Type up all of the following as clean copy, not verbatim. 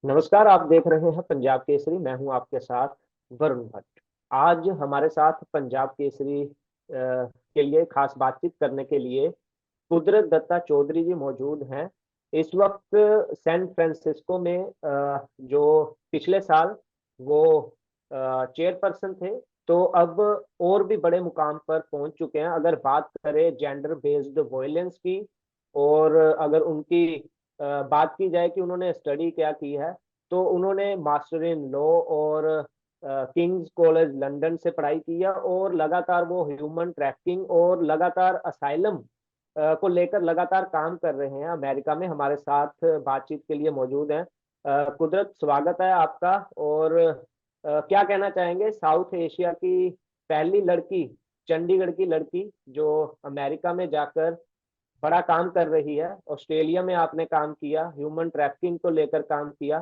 नमस्कार। आप देख रहे हैं पंजाब केसरी। मैं हूं आपके साथ वरुण भट्ट। आज हमारे साथ पंजाब केसरी के लिए खास बातचीत करने के लिए कुदरत दत्ता चौधरी जी मौजूद हैं। इस वक्त सैन फ्रांसिस्को में जो पिछले साल वो चेयरपर्सन थे, तो अब और भी बड़े मुकाम पर पहुंच चुके हैं। अगर बात करें जेंडर बेस्ड वायलेंस की, और अगर उनकी बात की जाए कि उन्होंने स्टडी क्या की है, तो उन्होंने मास्टर इन लॉ और किंग्स कॉलेज लंदन से पढ़ाई की है, और लगातार वो ह्यूमन ट्रैफिकिंग और लगातार असाइलम को लेकर लगातार काम कर रहे हैं। अमेरिका में हमारे साथ बातचीत के लिए मौजूद हैं। कुदरत, स्वागत है आपका। और क्या कहना चाहेंगे साउथ एशिया की पहली लड़की, चंडीगढ़ की लड़की जो अमेरिका में जाकर बड़ा काम कर रही है। ऑस्ट्रेलिया में आपने काम किया, ह्यूमन ट्रैफिकिंग को लेकर काम किया,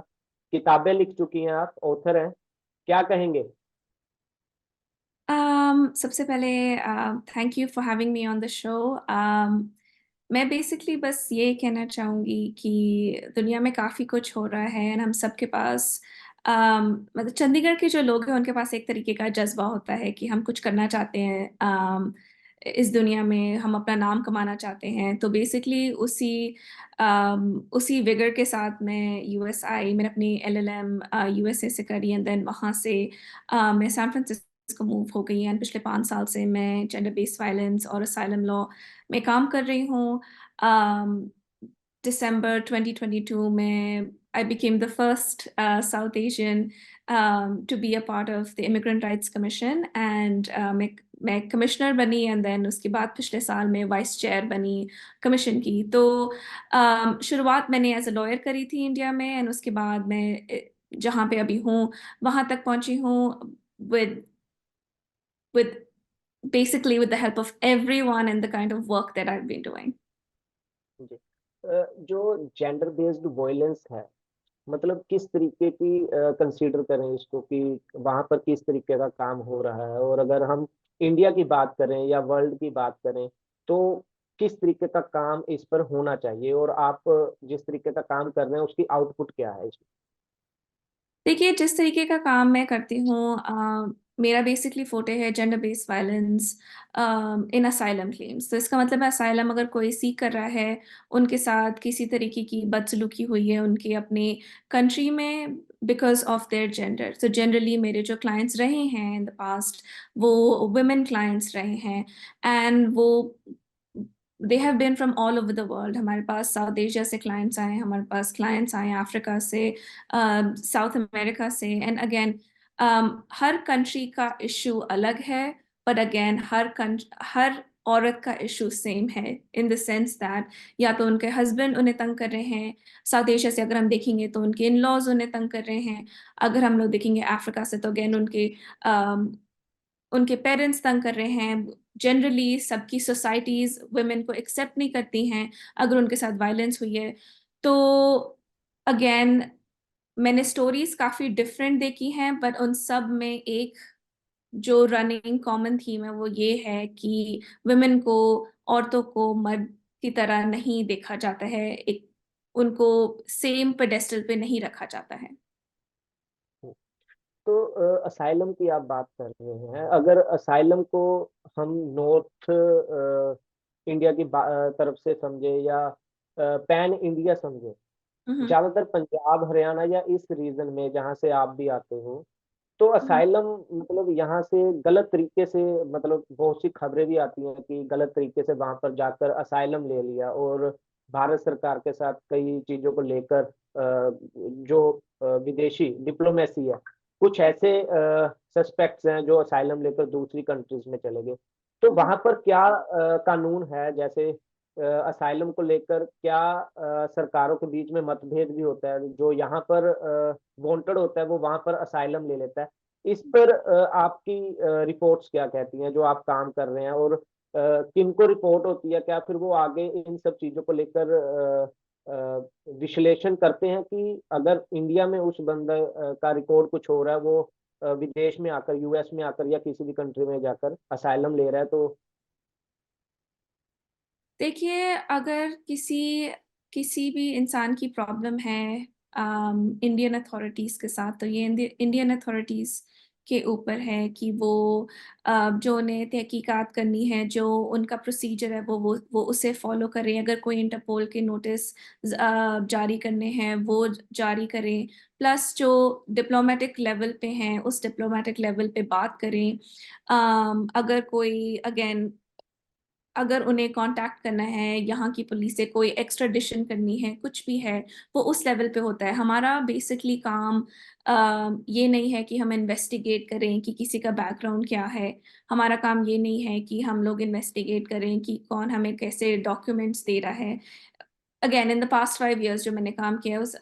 किताबें लिख चुकी हैं, आप ऑथर हैं। क्या कहेंगे? सबसे पहले thank you for having me on the show. मैं बेसिकली बस ये कहना चाहूँगी कि दुनिया में काफ़ी कुछ हो रहा है एंड हम सबके पास मतलब चंडीगढ़ के जो लोग हैं उनके पास एक तरीके का जज्बा होता है कि हम कुछ करना चाहते हैं। इस दुनिया में हम अपना नाम कमाना चाहते हैं, तो बेसिकली उसी विगर के साथ मैं यूएस आई। मैंने अपनी एलएलएम यूएसए से करी एंड देन वहाँ से मैं सैन फ्रांसिस्को मूव हो गई एंड पिछले 5 साल से मैं जेंडर बेस्ड वायलेंस और असाइलम लॉ में काम कर रही हूँ। दिसंबर 2022 में I became the first South Asian to be a part of the Immigrant Rights Commission and मैं कमिश्नर बनी एंड देन उसके बाद पिछले साल में वाइस चेयर बनी कमीशन की। तो शुरुआत मैंने एज अ लॉयर करी थी इंडिया में एंड उसके बाद मैं जहाँ पे अभी हूँ वहाँ तक पहुँची हूँ with with basically with the help of everyone and the kind of work that I've been doing. जी। जो जेंडर बेस्ड वॉयलेंस है, मतलब किस तरीके की कंसीडर करें इसको, कि वहां पर किस तरीके का काम हो रहा है, और अगर हम इंडिया की बात करें या वर्ल्ड की बात करें, तो किस तरीके का काम इस पर होना चाहिए, और आप जिस तरीके का काम कर रहे हैं उसकी आउटपुट क्या है इसमें? देखिए, जिस तरीके का काम मैं करती हूँ, मेरा बेसिकली फोटे है gender based violence in asylum claims. तो इसका मतलब है असाइलम अगर कोई सीक कर रहा है, उनके साथ किसी तरीके की बदसलूकी हुई है उनके अपने कंट्री में बिकॉज ऑफ देयर जेंडर। तो जनरली मेरे जो क्लाइंट्स रहे हैं इन द पास्ट वो वुमेन क्लाइंट्स रहे हैं एंड वो they have been from all over the world. हमारे पास साउथ एशिया से क्लाइंट्स आए हैं, हमारे पास क्लाइंट्स आए हैं अफ्रीका से, साउथ अमेरिका से एंड अगेन हर कंट्री का इशू अलग है, बट अगेन हर औरत का इशू सेम है इन द सेंस दैट या तो उनके हस्बैंड उन्हें तंग कर रहे हैं। साउथ एशिया से अगर हम देखेंगे तो उनके इन लॉज उन्हें तंग कर रहे हैं। अगर हम लोग देखेंगे अफ्रीका से तो अगेन उनके पेरेंट्स तंग कर रहे हैं। जनरली सबकी सोसाइटीज वुमेन को एक्सेप्ट नहीं करती हैं अगर उनके साथ वायलेंस हुई है। तो अगेन मैंने स्टोरीज काफी डिफरेंट देखी हैं, बट उन सब में एक जो रनिंग कॉमन थीम है वो ये है कि वुमेन को, औरतों को मर्द की तरह नहीं देखा जाता है, एक उनको सेम पेडेस्टल पे नहीं रखा जाता है। तो असाइलम की आप बात कर रहे हैं। अगर असाइलम को हम नॉर्थ इंडिया की तरफ से समझे, या पैन इंडिया समझे, हम्म। ज्यादातर पंजाब हरियाणा या इस रीजन में जहाँ से आप भी आते हो, तो असाइलम मतलब यहाँ से गलत तरीके से, मतलब बहुत सी खबरें भी आती हैं कि गलत तरीके से वहां पर जाकर असाइलम ले लिया, और भारत सरकार के साथ कई चीजों को लेकर जो विदेशी डिप्लोमेसी है, कुछ ऐसे सस्पेक्ट्स हैं जो असाइलम लेकर दूसरी कंट्रीज में चले गए। तो वहां पर क्या कानून है? जैसे असाइलम को लेकर क्या सरकारों के बीच में मतभेद भी होता है? जो यहाँ पर वांटेड होता है वो वहां पर असाइलम ले लेता है। इस पर आपकी रिपोर्ट्स क्या कहती हैं, जो आप काम कर रहे हैं, और किनको रिपोर्ट होती है? क्या फिर वो आगे इन सब चीजों को लेकर विश्लेषण करते हैं कि अगर इंडिया में उस बंदे का रिकॉर्ड कुछ हो रहा है, वो विदेश में आकर, यूएस में आकर या किसी भी कंट्री में जाकर असाइलम ले रहा है, तो? देखिए, अगर किसी किसी भी इंसान की प्रॉब्लम है, इंडियन अथॉरिटीज़ के साथ। तो ये इंडियन अथॉरिटीज़ के ऊपर है कि वो जो उन्हें तहकीकात करनी है, जो उनका प्रोसीजर है वो उसे फॉलो करें। अगर कोई इंटरपोल के नोटिस जारी करने हैं वो जारी करें, प्लस जो डिप्लोमेटिक लेवल पे हैं उस डिप्लोमेटिक लेवल पे बात करें। अगर कोई अगेन अगर उन्हें कांटेक्ट करना है यहाँ की पुलिस से, कोई एक्स्ट्राडिशन करनी है, कुछ भी है, वो उस लेवल पे होता है। हमारा बेसिकली काम ये नहीं है कि हम इन्वेस्टिगेट करें कि किसी का बैकग्राउंड क्या है। हमारा काम ये नहीं है कि हम लोग इन्वेस्टिगेट करें कि कौन हमें कैसे डॉक्यूमेंट्स दे रहा है। Again in the past 5 years जो मैंने काम किया उस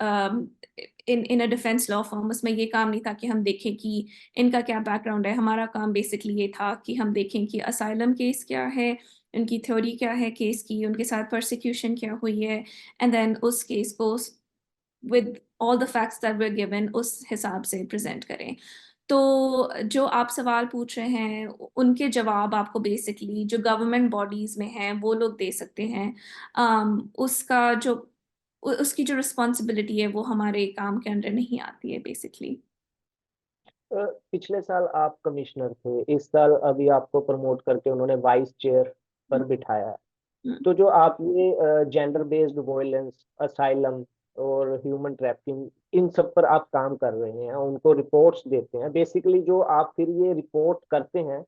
इन अ डिफेंस लॉ फर्म, उसमें ये काम नहीं था कि हम देखें कि इनका क्या बैकग्राउंड है। हमारा काम बेसिकली ये था कि हम देखें कि असाइलम केस क्या है, उनकी थ्योरी क्या है केस की, उनके साथ परसिक्यूशन क्या हुई है, एंड देन उस केस को with all the facts that were given उस हिसाब से प्रेजेंट करें। तो जो आप सवाल पूछ रहे हैं उनके जवाब आपको बेसिकली जो गवर्नमेंट बॉडीज में हैं वो लोग दे सकते हैं। उसका जो उसकी जो रिस्पॉन्सिबिलिटी है वो हमारे काम के अंडर नहीं आती है बेसिकली। पिछले साल आप कमिश्नर थे, इस साल अभी आपको प्रमोट करके उन्होंने वाइस चेयर पर बिठाया है। तो जो आप ये जेंडर बेस्ड वोयलेंस, असाइलम और ह्यूमन ट्रैफिकिंग, इन सब पर आप काम कर रहे हैं, उनको रिपोर्ट्स देते हैं। बेसिकली जो आप फिर ये रिपोर्ट करते हैं,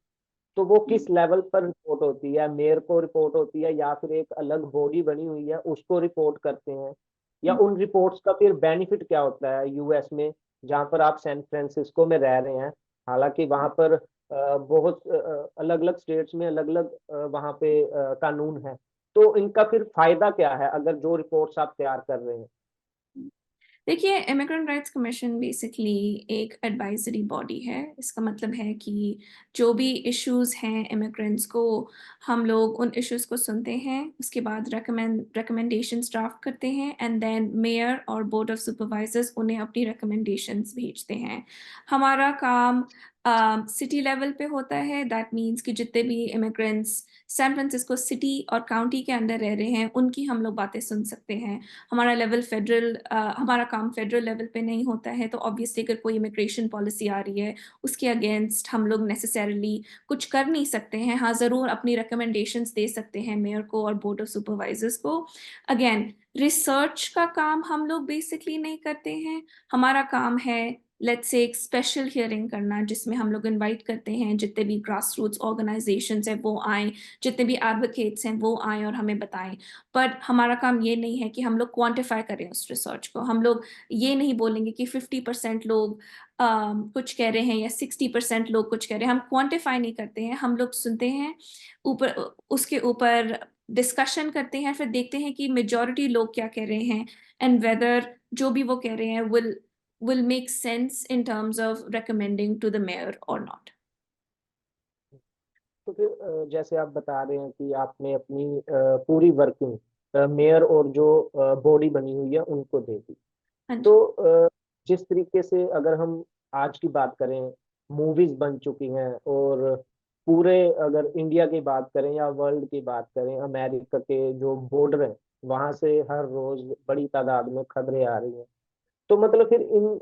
तो वो किस लेवल पर रिपोर्ट होती है? मेयर को रिपोर्ट होती है या फिर एक अलग बॉडी बनी हुई है उसको रिपोर्ट करते हैं? या उन रिपोर्ट्स का फिर बेनिफिट क्या होता है यूएस में, जहाँ पर आप सैन फ्रांसिस्को में रह रहे हैं? हालांकि वहां पर बहुत अलग अलग स्टेट्स में अलग अलग वहां पे कानून है। तो इनका फिर फायदा क्या है अगर जो रिपोर्ट्स आप तैयार कर रहे हैं? देखिए, इमिग्रेंट राइट्स कमीशन बेसिकली एक एडवाइजरी बॉडी है। इसका मतलब है कि जो भी इश्यूज हैं इमिग्रेंट्स को, हम लोग उन इश्यूज को सुनते हैं, उसके बाद रिकमेंडेशंस ड्राफ्ट करते हैं, एंड देन मेयर और बोर्ड ऑफ सुपरवाइजर्स उन्हें अपनी रिकमेंडेशंस भेजते हैं। हमारा काम सिटी लेवल पे होता है। दैट मीन्स कि जितने भी इमिग्रेंट्स सैन फ्रांसिस्को सिटी और काउंटी के अंदर रह रहे हैं उनकी हम लोग बातें सुन सकते हैं। हमारा काम फेडरल लेवल पे नहीं होता है। तो ऑब्वियसली अगर कोई इमिग्रेशन पॉलिसी आ रही है उसके अगेंस्ट हम लोग नेसेसरली कुछ कर नहीं सकते हैं। हाँ, ज़रूर अपनी रिकमेंडेशंस दे सकते हैं मेयर को और बोर्ड ऑफ सुपरवाइजर्स को। अगेन, रिसर्च का काम हम लोग बेसिकली नहीं करते हैं। हमारा काम है लेट्स से एक स्पेशल हियरिंग करना जिसमें हम लोग इनवाइट करते हैं जितने भी ग्रास रूट्स ऑर्गेनाइजेशंस हैं वो आए, जितने भी एडवोकेट्स हैं वो आए और हमें बताएं। पर हमारा काम ये नहीं है कि हम लोग क्वांटिफाई करें उस रिसर्च को। हम लोग ये नहीं बोलेंगे कि 50% लोग कुछ कह रहे हैं या 60% लोग कुछ कह रहे हैं। हम क्वांटिफाई नहीं करते हैं, हम लोग सुनते हैं, ऊपर उसके ऊपर डिस्कशन करते हैं, फिर देखते हैं कि मेजॉरिटी लोग क्या कह रहे हैं, एंड वेदर जो भी वो कह रहे हैं will make sense in terms of recommending to the mayor or not. तो फिर जैसे आप बता रहे हैं कि आपने अपनी पूरी वर्किंग मेयर और जो बॉडी बनी हुई है उनको दे दी। हाँ जी। तो जिस तरीके से अगर हम आज की बात करें, मूवीज बन चुकी हैं, और पूरे अगर इंडिया की बात करें या वर्ल्ड की बात करें, अमेरिका के जो बॉर्डर हैं वहां से हर रोज बड़ी तादाद में खबरें आ रही हैं। तो मतलब फिर इन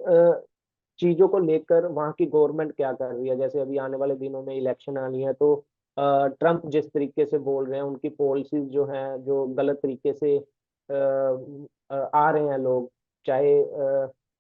चीजों को लेकर वहाँ की गवर्नमेंट क्या कर रही है? जैसे अभी आने वाले दिनों में इलेक्शन आनी है, तो ट्रम्प जिस तरीके से बोल रहे हैं, उनकी पॉलिसीज जो हैं, जो गलत तरीके से आ रहे हैं लोग, चाहे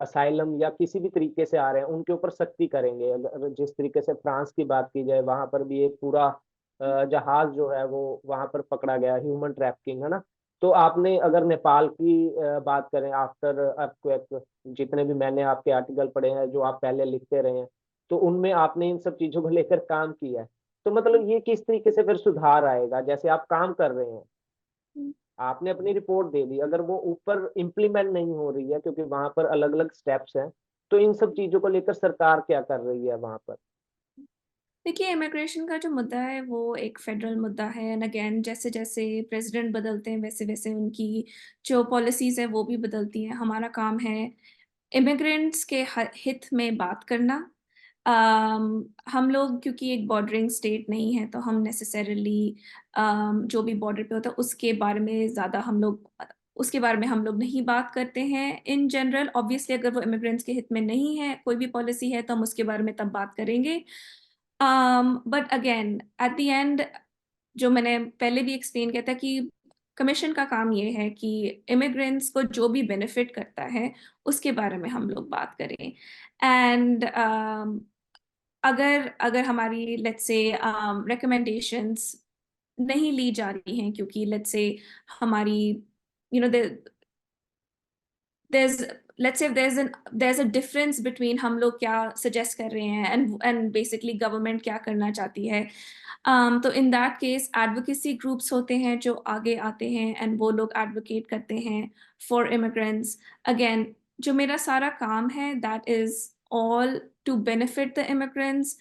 असाइलम या किसी भी तरीके से आ रहे हैं, उनके ऊपर सख्ती करेंगे। अगर जिस तरीके से फ्रांस की बात की जाए, वहां पर भी एक पूरा जहाज जो है वो वहां पर पकड़ा गया, ह्यूमन ट्रैफिकिंग है ना। तो आपने अगर नेपाल की बात करें, आफ्टर अर्थक्वेक, जितने भी मैंने आपके आर्टिकल पढ़े हैं जो आप पहले लिखते रहे हैं, तो उनमें आपने इन सब चीजों को लेकर काम किया है। तो मतलब ये किस तरीके से फिर सुधार आएगा? जैसे आप काम कर रहे हैं, आपने अपनी रिपोर्ट दे दी, अगर वो ऊपर इम्प्लीमेंट नहीं हो रही है क्योंकि वहां पर अलग अलग स्टेप्स हैं, तो इन सब चीजों को लेकर सरकार क्या कर रही है वहां पर? देखिए, इमिग्रेशन का जो मुद्दा है वो एक फेडरल मुद्दा है, एंड अगेन जैसे जैसे प्रेसिडेंट बदलते हैं वैसे वैसे उनकी जो पॉलिसीज है वो भी बदलती हैं। हमारा काम है इमिग्रेंट्स के हित में बात करना। हम लोग क्योंकि एक बॉर्डरिंग स्टेट नहीं है तो हम नेसेसरली जो भी बॉर्डर पे होता है उसके बारे में ज़्यादा हम लोग उसके बारे में हम लोग नहीं बात करते हैं इन जनरल। ऑब्वियसली अगर वो इमिग्रेंट्स के हित में नहीं है कोई भी पॉलिसी है तो हम उसके बारे में तब बात करेंगे। But again at the end, जो मैंने पहले भी एक्सप्लेन किया था कि कमीशन का काम ये है कि इमिग्रेंट्स को जो भी बेनिफिट करता है उसके बारे में हम लोग बात करें। एंड अगर अगर हमारी लेट्स से रिकमेंडेशंस नहीं ली जा रही हैं क्योंकि लेट्स से हमारी you know there's let's say if there's a difference between हम लोग क्या suggest कर रहे हैं and basically government क्या करना चाहती है, तो in that case advocacy groups होते हैं जो आगे आते हैं and वो लोग advocate करते हैं for immigrants। again, जो मेरा सारा काम है that is all to benefit the immigrants।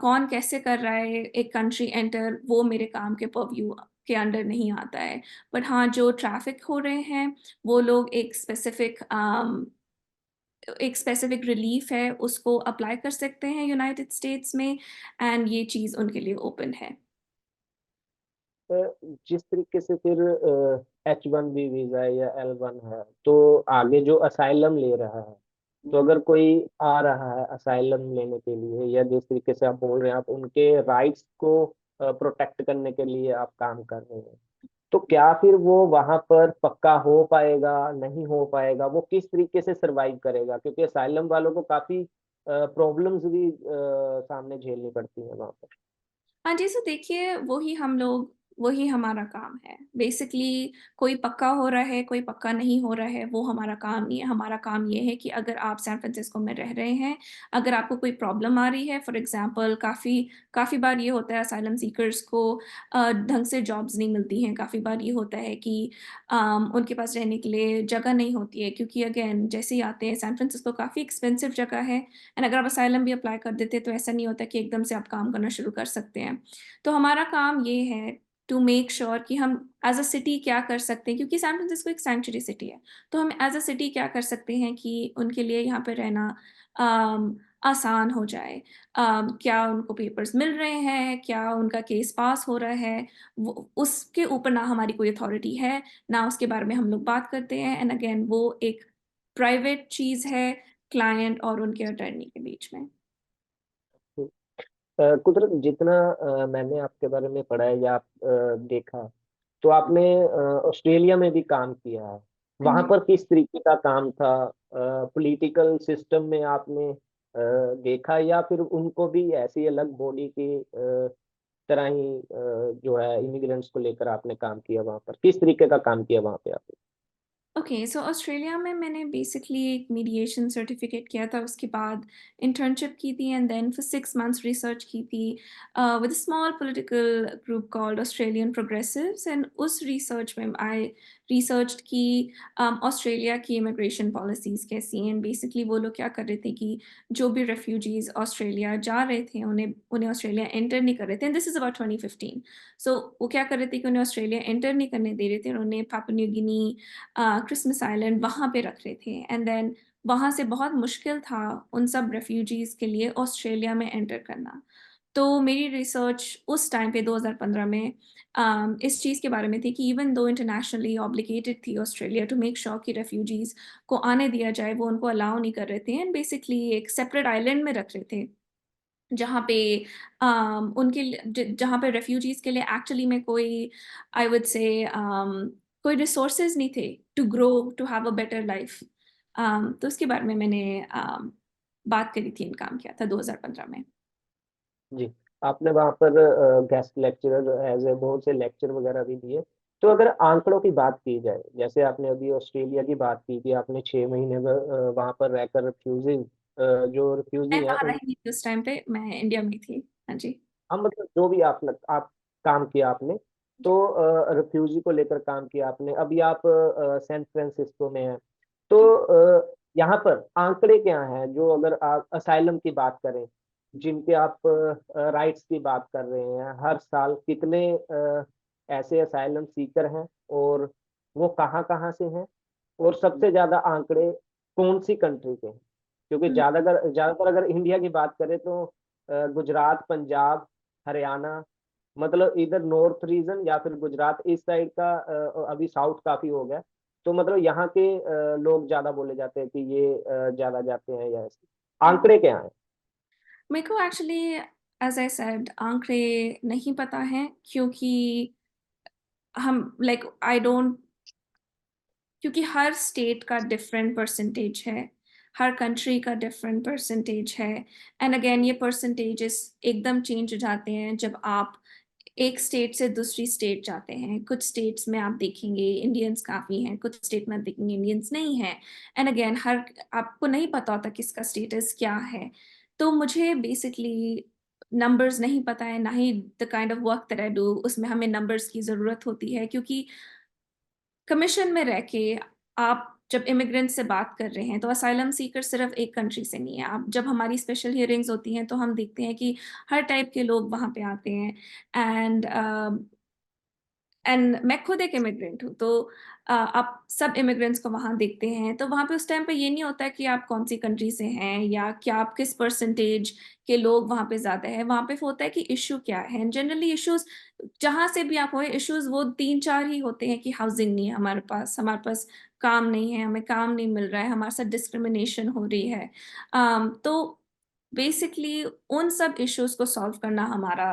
कौन कैसे कर रहा है एक country enter, वो मेरे काम के purview के अंडर नहीं आता है। बट हाँ, जो ट्रैफिक हो रहे हैं वो लोग एक स्पेसिफिक रिलीफ है उसको अप्लाई कर सकते हैं यूनाइटेड स्टेट्स में, एंड ये चीज़ उनके लिए ओपन है। जिस तरीके से फिर H1B वीजा है या L1 है, तो आगे जो असाइलम ले रहा है, तो अगर कोई आ रहा है असाइलम लेने के लिए, या जिस तरीके से आप बोल रहे हैं आप उनके राइट्स को प्रोटेक्ट करने के लिए आप काम कर रहे हैं, तो क्या फिर वो वहां पर पक्का हो पाएगा, नहीं हो पाएगा, वो किस तरीके से सरवाइव करेगा? क्योंकि असाइलम वालों को काफी प्रॉब्लम्स भी सामने झेलनी पड़ती है वहां पर। हाँ जी, सो देखिए वही हमारा काम है बेसिकली। कोई पक्का हो रहा है कोई पक्का नहीं हो रहा है वो हमारा काम नहीं है। हमारा काम ये है कि अगर आप सैन फ्रांसिस्को में रह रहे हैं, अगर आपको कोई प्रॉब्लम आ रही है, फॉर एग्जांपल काफ़ी काफ़ी बार ये होता है असाइलम सीकर्स को ढंग से जॉब्स नहीं मिलती हैं। काफ़ी बार ये होता है कि उनके पास रहने के लिए जगह नहीं होती है, क्योंकि अगेन जैसे ही आते हैं, सैन फ्रांसिस्को काफ़ी एक्सपेंसिव जगह है, एंड अगर आप असाइलम भी अप्लाई कर देते तो ऐसा नहीं होता कि एकदम से आप काम करना शुरू कर सकते हैं। तो हमारा काम ये है टू मेक श्योर कि हम एज अ सिटी क्या कर सकते हैं, क्योंकि सैन फ्रांसिस्को एक सैंक्चुरी सिटी है। तो हम एज अ सिटी क्या कर सकते हैं कि उनके लिए यहाँ पे रहना आसान हो जाए। क्या उनको पेपर्स मिल रहे हैं, क्या उनका केस पास हो रहा है, वो उसके ऊपर ना हमारी कोई अथॉरिटी है, ना उसके बारे में हम लोग बात करते हैं। एंड अगेन वो एक प्राइवेट चीज़ है क्लाइंट और उनके अटर्नी के बीच में। कुदरत, जितना मैंने आपके बारे में पढ़ा है या देखा, तो आपने ऑस्ट्रेलिया में भी काम किया है। हाँ वहां जी। पर किस तरीके का काम था? पॉलिटिकल सिस्टम में आपने देखा, या फिर उनको भी ऐसी अलग बॉडी की तरह ही जो है इमिग्रेंट्स को लेकर आपने काम किया? वहां पर किस तरीके का काम किया वहां पे आपने? ओके, सो ऑस्ट्रेलिया में मैंने बेसिकली एक मीडिएशन सर्टिफिकेट किया था, उसके बाद इंटर्नशिप की थी, and then for 6 months research की थी with small political group called Australian Progressives. And उस रिसर्च में आई रिसर्च की ऑस्ट्रेलिया की इमिग्रेशन पॉलिसीज़ कैसी हैं। बेसिकली वो लोग क्या कर रहे थे कि जो भी रेफ्यूजीज ऑस्ट्रेलिया जा रहे थे उन्हें उन्हें ऑस्ट्रेलिया एंटर नहीं कर रहे थे, एंड दिस इज़ अबाउट 2015। सो वो क्या कर रहे थे कि उन्हें ऑस्ट्रेलिया एंटर नहीं करने दे रहे थे, उन्हें Papua New Guinea, Christmas island वहाँ पे रख रहे थे, एंड देन वहाँ से बहुत मुश्किल था उन सब रेफ्यूजीज के लिए ऑस्ट्रेलिया में एंटर करना। तो मेरी रिसर्च उस टाइम पे 2015 में इस चीज़ के बारे में थी कि इवन दो इंटरनेशनली ऑब्लिगेटेड थी ऑस्ट्रेलिया टू मेक श्योर कि रेफ्यूजीज को आने दिया जाए, वो उनको अलाउ नहीं कर रहे थे, एंड बेसिकली एक सेपरेट आइलैंड में रख रहे थे जहाँ पे जहाँ पे रेफ्यूजीज के लिए एक्चुअली में कोई आई वुड से कोई रिसोर्सेज नहीं थे to grow to have a better life. तो उसके बारे में मैंने बात करी थी, काम किया था 2015 में। जी, आपने वहाँ पर गेस्ट लेक्चरर एज ए बहुत से लेक्चर वगैरह भी दिए। तो अगर आंकड़ों की बात की जाए, जैसे आपने अभी ऑस्ट्रेलिया की बात की कि आपने 6 महीने वहाँ पर रहकर रिफ्यूजी, जो मैं रिफ्यूजी है वहाँ उन, रही नहीं थी उस टाइम पे, मैं इंडिया में थी। हाँ जी। हम मतलब जो भी आप काम किया आपने, तो रिफ्यूजी को लेकर काम किया आपने। अभी आप सैन फ्रांसिस्को में हैं, तो यहाँ पर आंकड़े क्या हैं, जो अगर आप असाइलम की बात करें, जिनके आप राइट्स की बात कर रहे हैं, हर साल कितने ऐसे असाइलम सीकर हैं, और वो कहाँ कहाँ से हैं, और सबसे ज्यादा आंकड़े कौन सी कंट्री के हैं? क्योंकि हम्म। ज्यादातर अगर इंडिया की बात करें, तो गुजरात, पंजाब, हरियाणा, मतलब इधर नॉर्थ रीजन या फिर गुजरात इस साइड का, अभी साउथ काफी हो गया, तो मतलब यहाँ के लोग ज्यादा बोले जाते हैं कि ये ज्यादा जाते हैं या ऐसे, आंकड़े क्या हैं? मेरे को एक्चुअली एज आई सेड आंकड़े नहीं पता है, क्योंकि हम लाइक आई डोंट, क्योंकि हर स्टेट का डिफरेंट परसेंटेज है, हर कंट्री का डिफरेंट परसेंटेज है। एंड अगेन ये परसेंटेजेस एकदम चेंज हो जाते हैं जब आप एक स्टेट से दूसरी स्टेट जाते हैं। कुछ स्टेट्स में आप देखेंगे इंडियंस काफ़ी हैं, कुछ स्टेट में आप देखेंगे इंडियंस नहीं हैं। एंड अगेन हर आपको नहीं पता होता किसका स्टेटस क्या है। तो मुझे बेसिकली नंबर्स नहीं पता है, ना ही the kind of work that I do उसमें हमें नंबर्स की ज़रूरत होती है, क्योंकि कमीशन में रह के आप जब इमिग्रेंट से बात कर रहे हैं तो असाइलम सीकर सिर्फ एक कंट्री से नहीं है। आप जब हमारी स्पेशल हियरिंग्स होती हैं तो हम देखते हैं कि हर टाइप के लोग वहाँ पे आते हैं। एंड एंड मैं खुद एक इमिग्रेंट हूँ, तो आप सब इमिग्रेंट्स को वहाँ देखते हैं, तो वहाँ पे उस टाइम पे ये नहीं होता है कि आप कौन सी कंट्री से हैं या क्या आप किस परसेंटेज के लोग वहाँ पे ज़्यादा है। वहाँ पे होता है कि इशू क्या है। जनरली इश्यूज जहाँ से भी आप हो, इश्यूज वो तीन चार ही होते हैं कि हाउसिंग नहीं है हमारे पास काम नहीं है, हमें काम नहीं मिल रहा है, हमारे साथ डिस्क्रिमिनेशन हो रही है। तो बेसिकली उन सब इश्यूज को सॉल्व करना हमारा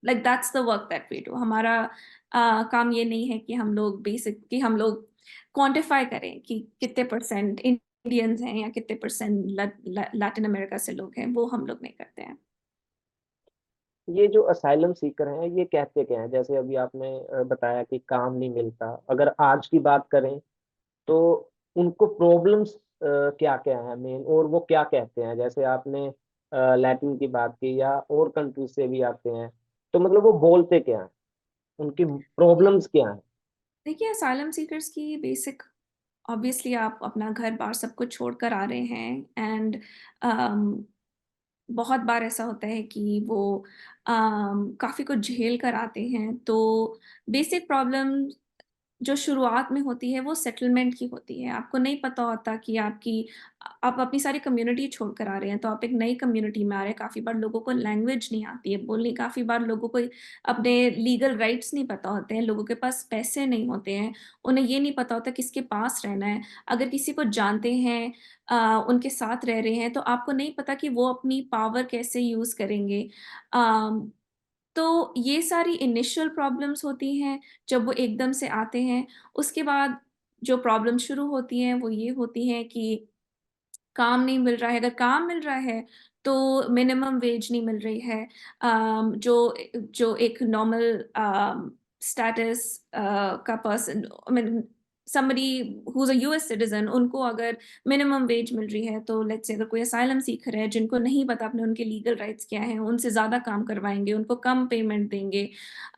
like that's the work that we do. हमारा काम ये नहीं है कि हम लोग क्वांटिफाई करें कि कितने परसेंट इंडियंस हैं या कितने परसेंट लैटिन अमेरिका से लोग हैं, वो हम लोग नहीं करते हैं। ये जो असाइलम सीकर हैं ये कहते क्या हैं? जैसे अभी आपने बताया कि काम नहीं मिलता, अगर आज की बात करें तो उनको प्रॉब्लम्स क्या क्या है मेन, और वो क्या कहते हैं? जैसे आपने लैटिन की बात की, या और कंट्री से भी आते हैं, तो मतलब वो बोलते क्या हैं, उनकी प्रॉब्लम्स क्या हैं? देखिए असाइलम सीकर्स की बेसिक, ऑब्वियसली आप अपना घर बार सब कुछ छोड़ कर आ रहे हैं। एंड बहुत बार ऐसा होता है कि वो काफ़ी कुछ झेल कर आते हैं। तो बेसिक प्रॉब्लम जो शुरुआत में होती है वो सेटलमेंट की होती है। आपको नहीं पता होता कि आप अपनी सारी कम्युनिटी छोड़कर आ रहे हैं, तो आप एक नई कम्युनिटी में आ रहे हैं। काफ़ी बार लोगों को लैंग्वेज नहीं आती है बोलनी, काफ़ी बार लोगों को अपने लीगल राइट्स नहीं पता होते हैं, लोगों के पास पैसे नहीं होते हैं, उन्हें ये नहीं पता होता किसके पास रहना है। अगर किसी को जानते हैं, उनके साथ रह रहे हैं, तो आपको नहीं पता कि वो अपनी पावर कैसे यूज़ करेंगे। अम, तो ये सारी इनिशियल प्रॉब्लम्स होती हैं जब वो एकदम से आते हैं। उसके बाद जो प्रॉब्लम शुरू होती हैं वो ये होती हैं कि काम नहीं मिल रहा है। अगर काम मिल रहा है तो मिनिमम वेज नहीं मिल रही है। जो जो एक नॉर्मल स्टेटस का person, I mean somebody who is a US citizen, उनको अगर मिनिमम वेज मिल रही है, तो लेट्स से अगर कोई असाइलम सीख रहे हैं जिनको नहीं पता अपने उनके लीगल राइट्स क्या हैं, उनसे ज़्यादा काम करवाएँगे, उनको कम पेमेंट देंगे।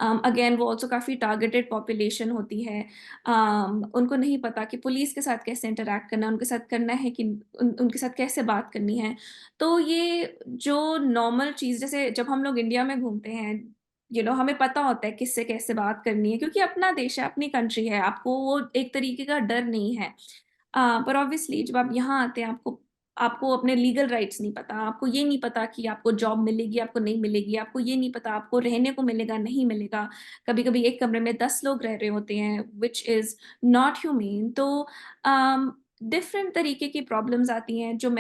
अगेन वो ऑल्सो काफ़ी टारगेटेड पॉपुलेशन होती है। उनको नहीं पता कि पुलिस के साथ कैसे इंटरैक्ट करना है, उनके साथ करना है कि उनके साथ कैसे बात करनी है। तो ये जो नॉर्मल चीज़, जैसे जब हम लोग इंडिया में घूमते हैं, हमें पता होता है किससे कैसे बात करनी है, क्योंकि अपना देश है, अपनी कंट्री है, आपको वो एक तरीके का डर नहीं है। पर ऑब्वियसली जब आप यहाँ आते हैं, आपको आपको अपने लीगल राइट्स नहीं पता, आपको ये नहीं पता कि आपको जॉब मिलेगी, आपको नहीं मिलेगी, आपको ये नहीं पता आपको रहने को मिलेगा, नहीं मिलेगा। कभी-कभी एक कमरे में 10 लोग रह रहे होते हैं, व्हिच इज़ नॉट ह्यूमेन। तो डिफरेंट तरीके की प्रॉब्लम्स आती हैं जो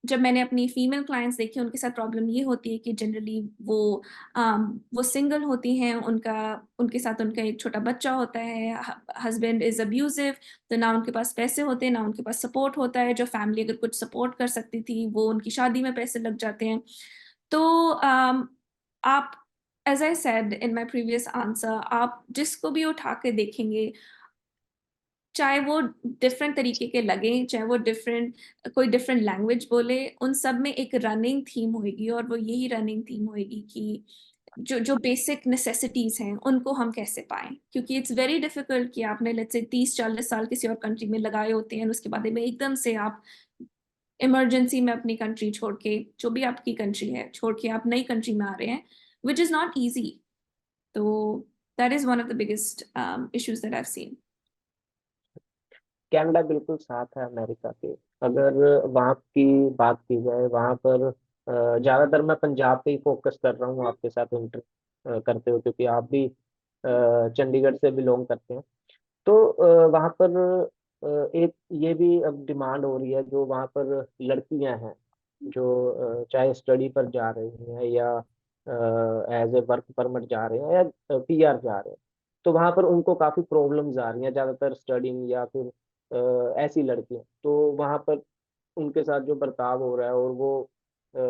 जब मैंने अपनी फीमेल क्लाइंट्स देखी, उनके साथ प्रॉब्लम ये होती है कि जनरली वो सिंगल होती हैं, उनके साथ उनका एक छोटा बच्चा होता है, हस्बैंड इज़ अब्यूसिव, तो ना उनके पास पैसे होते हैं, ना उनके पास सपोर्ट होता है। जो फैमिली अगर कुछ सपोर्ट कर सकती थी, वो उनकी शादी में पैसे लग जाते हैं। तो आप, as I said in my previous answer, आप जिसको भी उठा के देखेंगे, चाहे वो डिफरेंट तरीके के लगें, चाहे वो कोई डिफरेंट लैंग्वेज बोले, उन सब में एक रनिंग थीम होएगी, और वो यही रनिंग थीम होएगी कि जो जो बेसिक नेसेसिटीज़ हैं, उनको हम कैसे पाएँ? क्योंकि इट्स वेरी डिफिकल्ट कि आपने लेट्स से 30-40 साल किसी और कंट्री में लगाए होते हैं, उसके बाद में एकदम से आप इमरजेंसी में अपनी कंट्री छोड़ के, जो भी आपकी कंट्री है, छोड़ के आप नई कंट्री में आ रहे हैं, व्हिच इज़ नॉट ईज़ी। तो that is one of the biggest issues that I have seen. Canada बिल्कुल साथ है अमेरिका के। अगर वहाँ की बात की जाए, वहाँ पर ज्यादातर मैं पंजाब पे ही फोकस कर रहा हूँ आपके साथ इंटर करते हो, क्योंकि आप भी चंडीगढ़ से बिलोंग करते हैं। तो वहाँ पर एक ये भी अब डिमांड हो रही है, जो वहाँ पर लड़कियां हैं जो चाहे स्टडी पर जा रही हैं या एज ए वर्क परमिट जा रहे हैं या पीआर जा रहे हैं, तो वहाँ पर उनको काफ़ी प्रॉब्लम्स आ रही हैं, ज़्यादातर स्टडिंग या फिर ऐसी लड़कियां, तो वहाँ पर उनके साथ जो बर्ताव हो रहा है, और वो अ,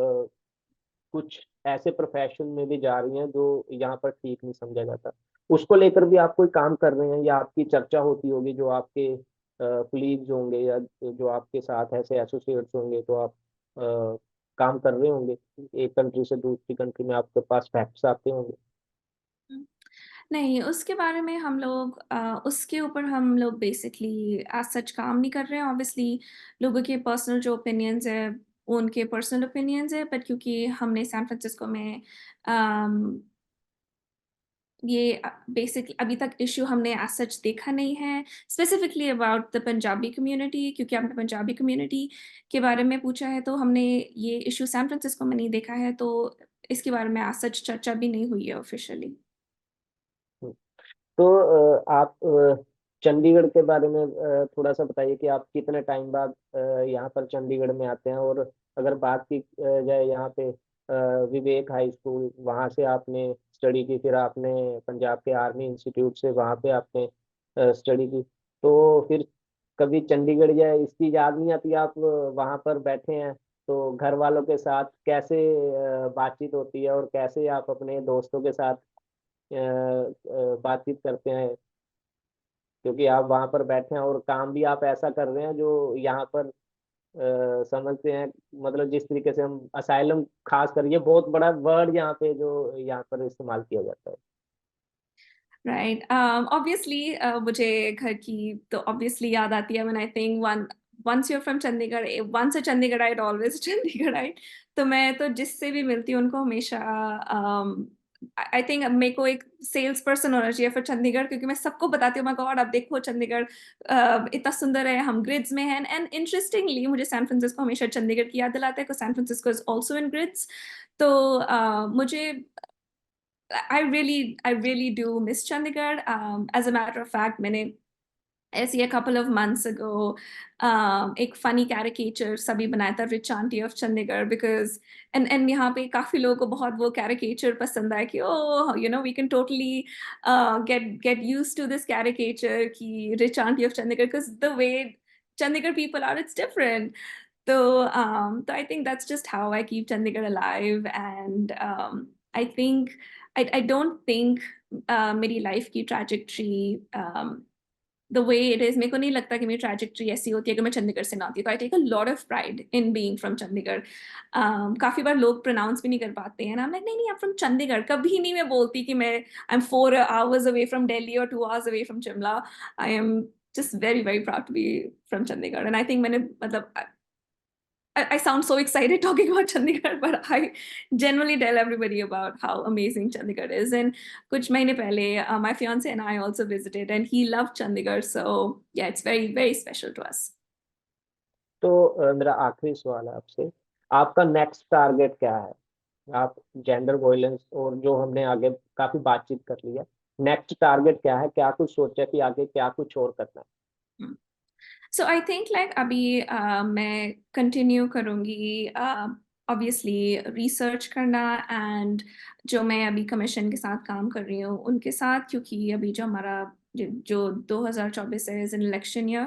कुछ ऐसे प्रोफेशन में भी जा रही हैं जो यहाँ पर ठीक नहीं समझा जाता। उसको लेकर भी आप कोई काम कर रहे हैं या आपकी चर्चा होती होगी, जो आपके कुलीग्स होंगे या जो आपके साथ ऐसे एसोसिएट्स होंगे, तो आप अ, काम कर रहे होंगे, एक कंट्री से दूसरी कंट्री में आपके पास फैक्ट्स आते होंगे। हुँ। नहीं, उसके बारे में हम लोग उसके ऊपर हम लोग बेसिकली एज़ सच काम नहीं कर रहे हैं। ऑब्वियसली लोगों के पर्सनल जो ओपिनियंस हैं, वो उनके पर्सनल ओपिनियंस हैं, बट क्योंकि हमने सैन फ्रांसिस्को में अम, ये बेसिकली अभी तक इश्यू हमने एज़ सच देखा नहीं है, specifically about the Punjabi community, क्योंकि आपने पंजाबी कम्युनिटी के बारे में पूछा है, तो हमने ये इश्यू सैन फ्रांसिस्को में नहीं देखा है, तो इसके बारे में एज़ सच चर्चा भी नहीं हुई है ऑफ़िशियली। तो आप चंडीगढ़ के बारे में थोड़ा सा बताइए कि आप कितने टाइम बाद यहाँ पर चंडीगढ़ में आते हैं, और अगर बात की जाए यहाँ पे विवेक हाई स्कूल, वहाँ से आपने स्टडी की, फिर आपने पंजाब के आर्मी इंस्टीट्यूट से वहाँ पे आपने स्टडी की, तो फिर कभी चंडीगढ़ या इसकी याद नहीं आती? आप वहाँ पर बैठे हैं तो घर वालों के साथ कैसे बातचीत होती है, और कैसे आप अपने दोस्तों के साथ बातचीत करते हैं, क्योंकि आप वहां पर बैठे हैं और काम भी आप ऐसा कर रहे हैं जो यहाँ पर समझते हैं, मतलब जिस तरीके से हम असाइलम, खास कर ये बहुत बड़ा वर्ड यहाँ पे जो यहाँ पर इस्तेमाल किया जाता है। राइट ऑब्वियसली मुझे घर की तो ऑब्वियसली याद आती है when I think once you are from Chandigarh once a Chandigarhite always Chandigarhite तो मैं तो जिससे भी मिलती हूँ उनको हमेशा आई थिंक मेरे को एक सेल्स पर्सन होना चाहिए फिर चंडीगढ़ क्योंकि मैं सबको बताती हूँ माय गॉड अब देखो चंडीगढ़ इतना सुंदर है हम ग्रिड्स में हैं एंड इंटरेस्टिंगली मुझे सैन फ्रांसिस्को हमेशा चंडीगढ़ की याद दिलाता है because San Francisco is also in grids तो मुझे I really do miss Chandigarh. As a matter of fact, मैंने ऐसे a couple of months ago एक funny caricature सभी बनाया था Rich Auntie of Chandigarh because and यहाँ पे काफी लोगों को बहुत वो caricature पसंद आया कि oh you know we can totally get used to this caricature कि Rich Auntie of Chandigarh because the way Chandigarh people are it's different. So I think that's just how I keep Chandigarh alive, and I think I don't think मेरी life की trajectory the way it is मेरे को नहीं लगता कि मेरी trajectory ऐसी होती है अगर मैं चंडीगढ़ से ना आती तो I take a lot of pride in being from Chandigarh काफी बार लोग pronounce भी नहीं कर पाते हैं I'm like नहीं नहीं I'm from चंडीगढ़ कभी नहीं मैं बोलती कि मैं I'm 4 hours away from Delhi or 2 hours away from Shimla I am just very proud to be from Chandigarh and I think मैंने मतलब I sound so excited talking about Chandigarh, but I generally tell everybody about how amazing Chandigarh is. And kuch mahine pehle, my fiance and I also visited, and he loved Chandigarh. So yeah, it's very special to us. तो मेरा आखिरी सवाल है आपसे, आपका next target क्या है? आप जेंडर वॉयलेंस और जो हमने आगे काफी बातचीत कर ली है, नेक्स्ट टारगेट क्या है? क्या कुछ सोचा कि आगे क्या कुछ और करना है? Hmm. So I think like अभी मैं continue करूँगी obviously research करना and जो मैं अभी कमीशन के साथ काम कर रही हूँ उनके साथ क्योंकि अभी जो हमारा जो 2024 है इज एन इलेक्शन ईयर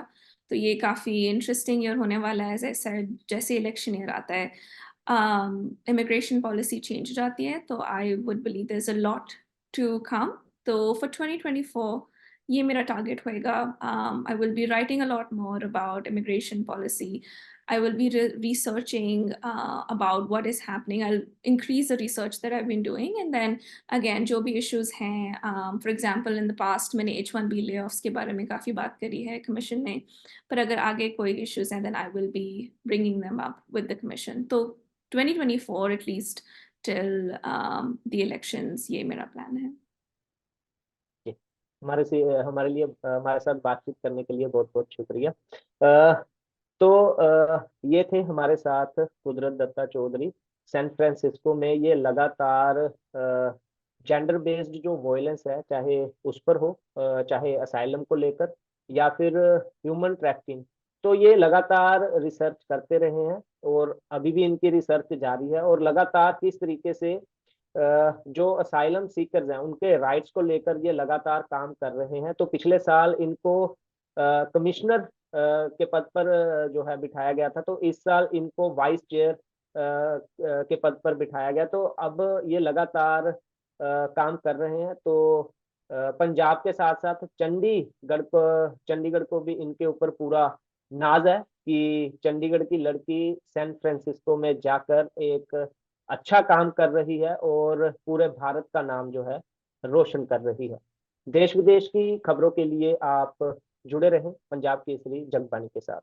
तो ये काफ़ी इंटरेस्टिंग ईयर होने वाला है जैसे इलेक्शन ईयर आता है इमिग्रेशन पॉलिसी चेंज हो जाती है तो I would believe there is a lot to come तो फॉर 2024 ये मेरा टारगेट होएगा I will be writing a lot more about immigration policy I will be researching about what is happening. I'll increase the research that I've been doing, and then again, जो भी issues हैं, for example, in the past मैंने H1B layoffs के बारे में काफी बात करी है commission में, पर अगर आगे कोई issues हैं, then I will be bringing them up with the commission. तो 2024 at least till the elections ये मेरा plan है. जी, हमारे लिए हमारे साथ बातचीत करने के लिए बहुत बहुत शुक्रिया। तो ये थे हमारे साथ कुदरत दत्ता चौधरी। सैन फ्रांसिस्को में ये लगातार जेंडर बेस्ड जो वॉयलेंस है, चाहे उस पर हो, चाहे असाइलम को लेकर या फिर ह्यूमन ट्रैफिकिंग, तो ये लगातार रिसर्च करते रहे हैं और अभी भी इनकी रिसर्च जारी है। और लगातार किस तरीके से जो असाइलम सीकर्स हैं उनके राइट्स को लेकर ये लगातार काम कर रहे हैं। तो पिछले साल इनको कमिश्नर के पद पर जो है बिठाया गया था, तो इस साल इनको वाइस चेयर के पद पर बिठाया गया। तो अब ये लगातार काम कर रहे हैं। तो पंजाब के साथ साथ चंडीगढ़ को भी इनके ऊपर पूरा नाज है कि चंडीगढ़ की लड़की सैन फ्रांसिस्को में जाकर एक अच्छा काम कर रही है और पूरे भारत का नाम जो है रोशन कर रही है। देश विदेश की खबरों के लिए आप जुड़े रहें पंजाब केसरी जगबानी के साथ।